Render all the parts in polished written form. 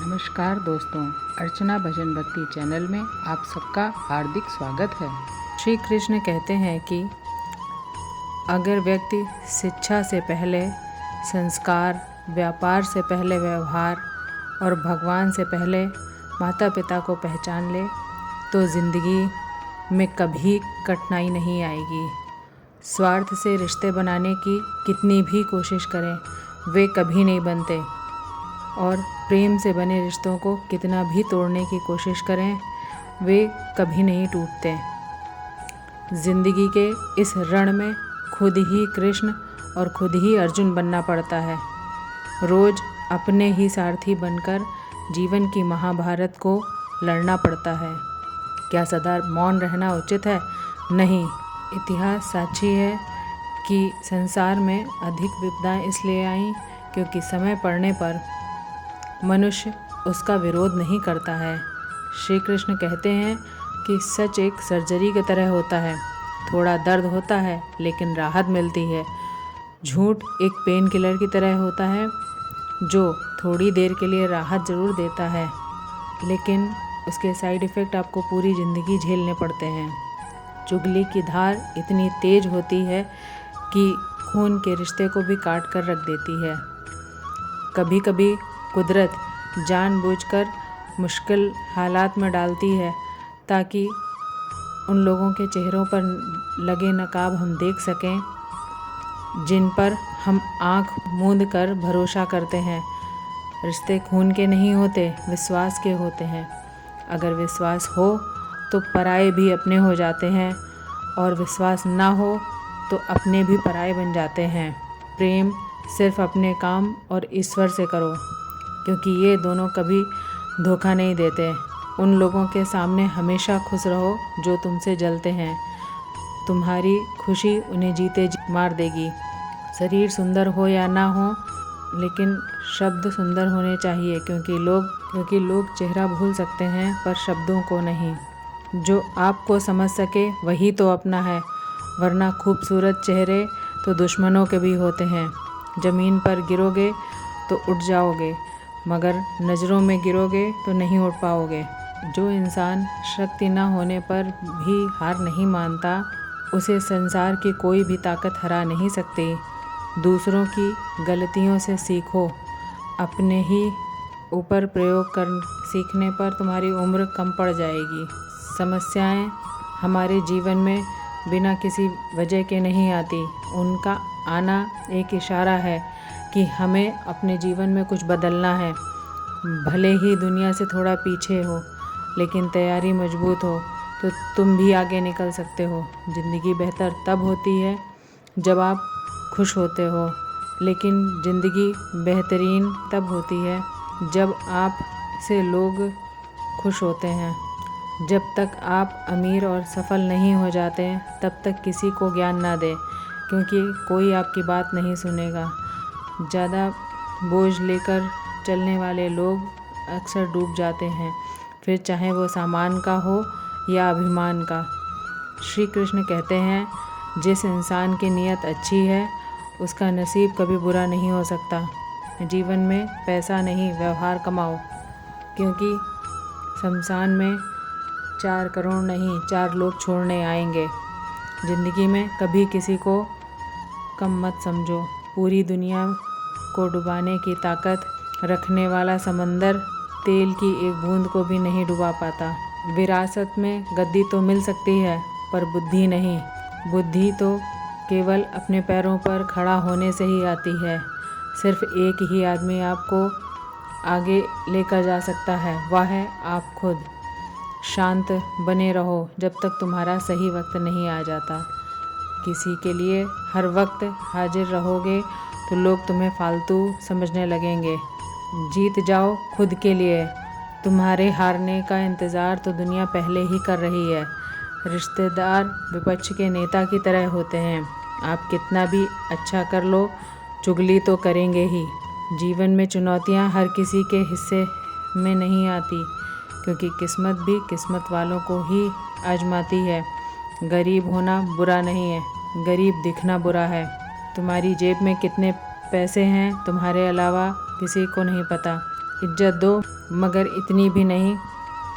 नमस्कार दोस्तों, अर्चना भजन भक्ति चैनल में आप सबका हार्दिक स्वागत है। श्री कृष्ण कहते हैं कि अगर व्यक्ति शिक्षा से पहले संस्कार, व्यापार से पहले व्यवहार और भगवान से पहले माता पिता को पहचान ले तो ज़िंदगी में कभी कठिनाई नहीं आएगी। स्वार्थ से रिश्ते बनाने की कितनी भी कोशिश करें, वे कभी नहीं बनते और प्रेम से बने रिश्तों को कितना भी तोड़ने की कोशिश करें, वे कभी नहीं टूटते। ज़िंदगी के इस रण में खुद ही कृष्ण और खुद ही अर्जुन बनना पड़ता है। रोज़ अपने ही सारथी बनकर जीवन की महाभारत को लड़ना पड़ता है। क्या सदा मौन रहना उचित है? नहीं। इतिहास साक्षी है कि संसार में अधिक विपदाएं इसलिए आईं क्योंकि समय पड़ने पर मनुष्य उसका विरोध नहीं करता है। श्री कृष्ण कहते हैं कि सच एक सर्जरी की तरह होता है, थोड़ा दर्द होता है लेकिन राहत मिलती है। झूठ एक पेन किलर की तरह होता है जो थोड़ी देर के लिए राहत ज़रूर देता है, लेकिन उसके साइड इफ़ेक्ट आपको पूरी ज़िंदगी झेलने पड़ते हैं। चुगली की धार इतनी तेज होती है कि खून के रिश्ते को भी काट कर रख देती है। कभी कभी कुदरत जानबूझकर मुश्किल हालात में डालती है ताकि उन लोगों के चेहरों पर लगे नकाब हम देख सकें जिन पर हम आँख मूंद कर भरोसा करते हैं। रिश्ते खून के नहीं होते, विश्वास के होते हैं। अगर विश्वास हो तो पराये भी अपने हो जाते हैं और विश्वास ना हो तो अपने भी पराये बन जाते हैं। प्रेम सिर्फ अपने काम और ईश्वर से करो, क्योंकि ये दोनों कभी धोखा नहीं देते। उन लोगों के सामने हमेशा खुश रहो जो तुमसे जलते हैं। तुम्हारी खुशी उन्हें जीते जी मार देगी। शरीर सुंदर हो या ना हो, लेकिन शब्द सुंदर होने चाहिए, क्योंकि लोग चेहरा भूल सकते हैं पर शब्दों को नहीं। जो आपको समझ सके वही तो अपना है, वरना खूबसूरत चेहरे तो दुश्मनों के भी होते हैं। ज़मीन पर गिरोगे तो उठ जाओगे, मगर नज़रों में गिरोगे तो नहीं उठ पाओगे। जो इंसान शक्ति न होने पर भी हार नहीं मानता, उसे संसार की कोई भी ताकत हरा नहीं सकती। दूसरों की गलतियों से सीखो, अपने ही ऊपर प्रयोग कर सीखने पर तुम्हारी उम्र कम पड़ जाएगी। समस्याएं हमारे जीवन में बिना किसी वजह के नहीं आती, उनका आना एक इशारा है कि हमें अपने जीवन में कुछ बदलना है। भले ही दुनिया से थोड़ा पीछे हो, लेकिन तैयारी मजबूत हो तो तुम भी आगे निकल सकते हो। ज़िंदगी बेहतर तब होती है जब आप खुश होते हो, लेकिन ज़िंदगी बेहतरीन तब होती है जब आप से लोग खुश होते हैं। जब तक आप अमीर और सफल नहीं हो जाते तब तक किसी को ज्ञान ना दें, क्योंकि कोई आपकी बात नहीं सुनेगा। ज़्यादा बोझ लेकर चलने वाले लोग अक्सर डूब जाते हैं, फिर चाहे वो सामान का हो या अभिमान का। श्री कृष्ण कहते हैं, जिस इंसान की नीयत अच्छी है उसका नसीब कभी बुरा नहीं हो सकता। जीवन में पैसा नहीं, व्यवहार कमाओ, क्योंकि शमशान में 4 करोड़ नहीं 4 लोग छोड़ने आएंगे। ज़िंदगी में कभी किसी को कम मत समझो। पूरी दुनिया को डुबाने की ताकत रखने वाला समंदर तेल की एक बूंद को भी नहीं डुबा पाता। विरासत में गद्दी तो मिल सकती है पर बुद्धि नहीं। बुद्धि तो केवल अपने पैरों पर खड़ा होने से ही आती है। सिर्फ एक ही आदमी आपको आगे लेकर जा सकता है, वह है आप खुद। शांत बने रहो जब तक तुम्हारा सही वक्त नहीं आ जाता। किसी के लिए हर वक्त हाजिर रहोगे तो लोग तुम्हें फालतू समझने लगेंगे। जीत जाओ खुद के लिए। तुम्हारे हारने का इंतज़ार तो दुनिया पहले ही कर रही है। रिश्तेदार विपक्ष के नेता की तरह होते हैं। आप कितना भी अच्छा कर लो, चुगली तो करेंगे ही। जीवन में चुनौतियां हर किसी के हिस्से में नहीं आती, क्योंकि किस्मत भी किस्मत वालों को ही आजमाती है। गरीब होना बुरा नहीं है, गरीब दिखना बुरा है। तुम्हारी जेब में कितने पैसे हैं तुम्हारे अलावा किसी को नहीं पता। इज्जत दो, मगर इतनी भी नहीं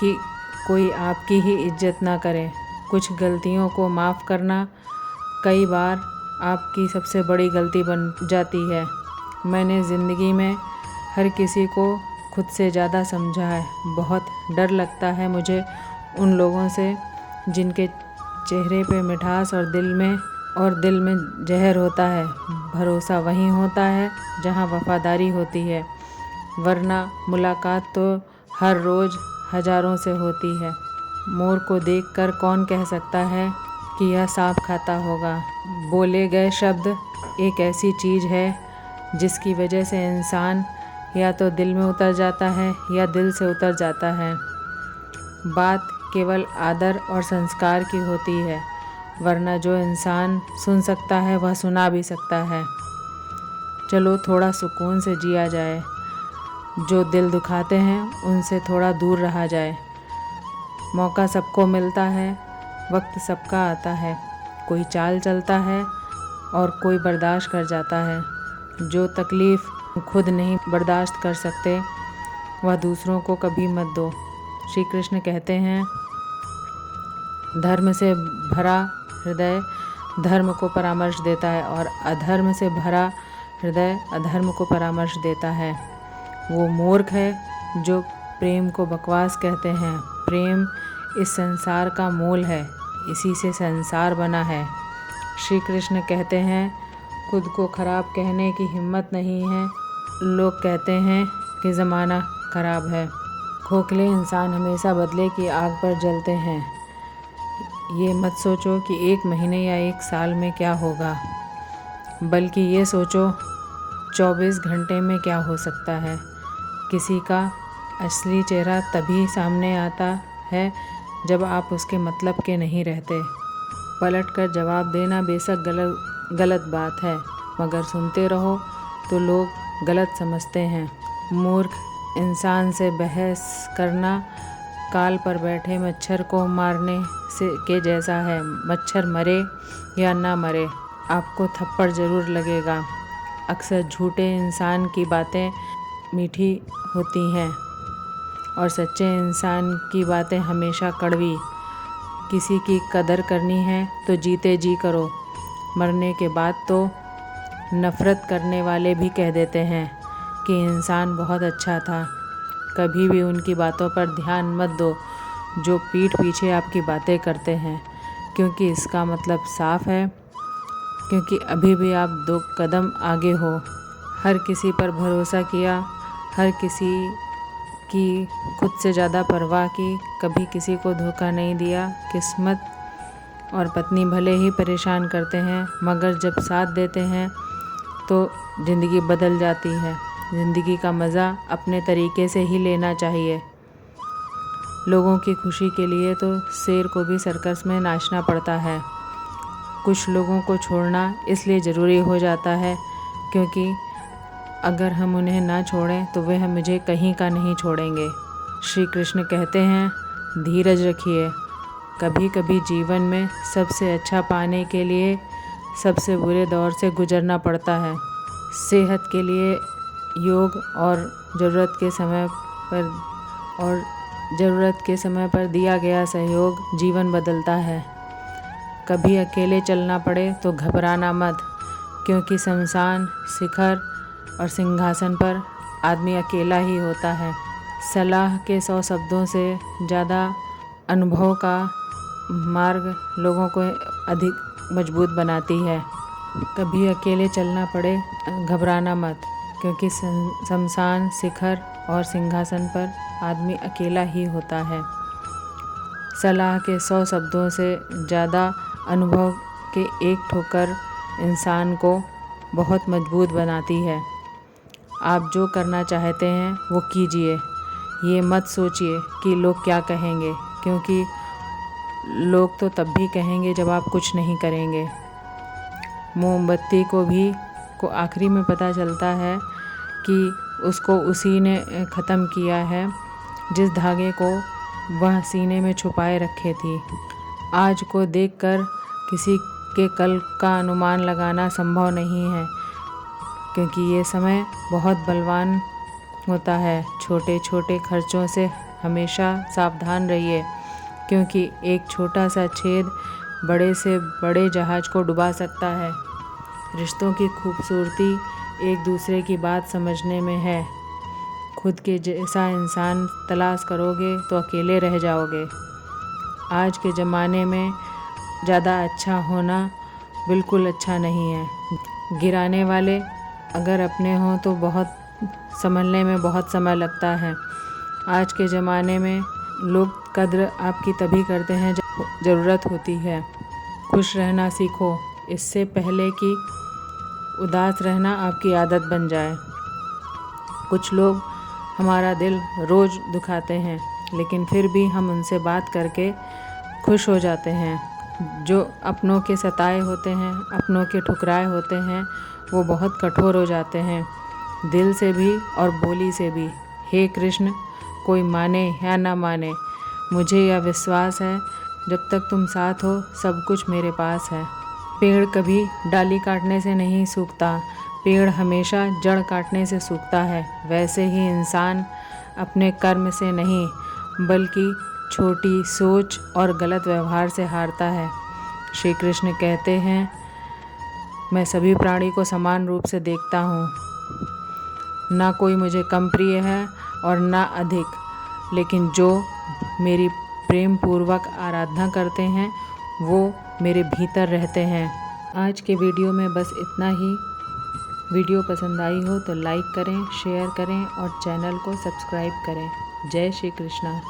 कि कोई आपकी ही इज्जत ना करे। कुछ गलतियों को माफ़ करना कई बार आपकी सबसे बड़ी गलती बन जाती है। मैंने ज़िंदगी में हर किसी को खुद से ज़्यादा समझा है। बहुत डर लगता है मुझे उन लोगों से जिनके चेहरे पे मिठास और दिल में जहर होता है। भरोसा वहीं होता है जहाँ वफ़ादारी होती है, वरना मुलाकात तो हर रोज़ हज़ारों से होती है। मोर को देखकर कौन कह सकता है कि यह सांप खाता होगा। बोले गए शब्द एक ऐसी चीज़ है जिसकी वजह से इंसान या तो दिल में उतर जाता है या दिल से उतर जाता है। बात केवल आदर और संस्कार की होती है, वरना जो इंसान सुन सकता है वह सुना भी सकता है। चलो थोड़ा सुकून से जिया जाए, जो दिल दुखाते हैं उनसे थोड़ा दूर रहा जाए। मौका सबको मिलता है, वक्त सबका आता है। कोई चाल चलता है और कोई बर्दाश्त कर जाता है। जो तकलीफ़ खुद नहीं बर्दाश्त कर सकते वह दूसरों को कभी मत दो। श्री कृष्ण कहते हैं, धर्म से भरा हृदय धर्म को परामर्श देता है और अधर्म से भरा हृदय अधर्म को परामर्श देता है। वो मूर्ख है जो प्रेम को बकवास कहते हैं। प्रेम इस संसार का मूल है, इसी से संसार बना है। श्री कृष्ण कहते हैं, खुद को खराब कहने की हिम्मत नहीं है। लोग कहते हैं कि ज़माना खराब है। खोखले इंसान हमेशा बदले की आग पर जलते हैं। ये मत सोचो कि 1 महीने या 1 साल में क्या होगा, बल्कि ये सोचो 24 घंटे में क्या हो सकता है। किसी का असली चेहरा तभी सामने आता है जब आप उसके मतलब के नहीं रहते। पलटकर जवाब देना बेशक गलत बात है, मगर सुनते रहो तो लोग गलत समझते हैं। मूर्ख इंसान से बहस करना काल पर बैठे मच्छर को मारने से के जैसा है। मच्छर मरे या ना मरे, आपको थप्पड़ ज़रूर लगेगा। अक्सर झूठे इंसान की बातें मीठी होती हैं और सच्चे इंसान की बातें हमेशा कड़वी। किसी की कदर करनी है तो जीते जी करो। मरने के बाद तो नफ़रत करने वाले भी कह देते हैं कि इंसान बहुत अच्छा था। कभी भी उनकी बातों पर ध्यान मत दो जो पीठ पीछे आपकी बातें करते हैं, क्योंकि इसका मतलब साफ है, क्योंकि अभी भी आप 2 कदम आगे हो। हर किसी पर भरोसा किया, हर किसी की खुद से ज़्यादा परवाह की, कभी किसी को धोखा नहीं दिया। किस्मत और पत्नी भले ही परेशान करते हैं, मगर जब साथ देते हैं तो ज़िंदगी बदल जाती है। ज़िंदगी का मज़ा अपने तरीके से ही लेना चाहिए। लोगों की खुशी के लिए तो शेर को भी सर्कस में नाचना पड़ता है। कुछ लोगों को छोड़ना इसलिए ज़रूरी हो जाता है क्योंकि अगर हम उन्हें ना छोड़ें तो वे मुझे कहीं का नहीं छोड़ेंगे। श्री कृष्ण कहते हैं, धीरज रखिए। कभी कभी जीवन में सबसे अच्छा पाने के लिए सबसे बुरे दौर से गुजरना पड़ता है। सेहत के लिए योग और ज़रूरत के समय पर दिया गया सहयोग जीवन बदलता है। कभी अकेले चलना पड़े तो घबराना मत, क्योंकि शमशान, शिखर और सिंहासन पर आदमी अकेला ही होता है। सलाह के 100 शब्दों से ज़्यादा अनुभव का मार्ग लोगों को अधिक मजबूत बनाती है। कभी अकेले चलना पड़े, घबराना मत, क्योंकि शमशान, शिखर और सिंहासन पर आदमी अकेला ही होता है। सलाह के 100 शब्दों से ज़्यादा अनुभव के एक ठोकर इंसान को बहुत मजबूत बनाती है। आप जो करना चाहते हैं वो कीजिए। ये मत सोचिए कि लोग क्या कहेंगे, क्योंकि लोग तो तब भी कहेंगे जब आप कुछ नहीं करेंगे। मोमबत्ती को आखिरी में पता चलता है कि उसको उसी ने ख़त्म किया है जिस धागे को वह सीने में छुपाए रखे थी। आज को देखकर किसी के कल का अनुमान लगाना संभव नहीं है, क्योंकि ये समय बहुत बलवान होता है। छोटे छोटे खर्चों से हमेशा सावधान रहिए, क्योंकि एक छोटा सा छेद बड़े से बड़े जहाज को डुबा सकता है। रिश्तों की खूबसूरती एक दूसरे की बात समझने में है। खुद के जैसा इंसान तलाश करोगे तो अकेले रह जाओगे। आज के ज़माने में ज़्यादा अच्छा होना बिल्कुल अच्छा नहीं है। गिराने वाले अगर अपने हों तो बहुत संभलने में बहुत समय लगता है। आज के ज़माने में लोग कद्र आपकी तभी करते हैं जब ज़रूरत होती है। खुश रहना सीखो, इससे पहले कि उदास रहना आपकी आदत बन जाए। कुछ लोग हमारा दिल रोज़ दुखाते हैं, लेकिन फिर भी हम उनसे बात करके खुश हो जाते हैं। जो अपनों के सताए होते हैं, अपनों के ठुकराए होते हैं, वो बहुत कठोर हो जाते हैं, दिल से भी और बोली से भी। हे कृष्ण, कोई माने या ना माने, मुझे यह विश्वास है जब तक तुम साथ हो सब कुछ मेरे पास है। पेड़ कभी डाली काटने से नहीं सूखता, पेड़ हमेशा जड़ काटने से सूखता है। वैसे ही इंसान अपने कर्म से नहीं, बल्कि छोटी सोच और गलत व्यवहार से हारता है। श्री कृष्ण कहते हैं, मैं सभी प्राणी को समान रूप से देखता हूँ, ना कोई मुझे कम प्रिय है और ना अधिक, लेकिन जो मेरी प्रेम पूर्वक आराधना करते हैं वो मेरे भीतर रहते हैं। आज के वीडियो में बस इतना ही। वीडियो पसंद आई हो तो लाइक करें, शेयर करें और चैनल को सब्सक्राइब करें। जय श्री कृष्णा।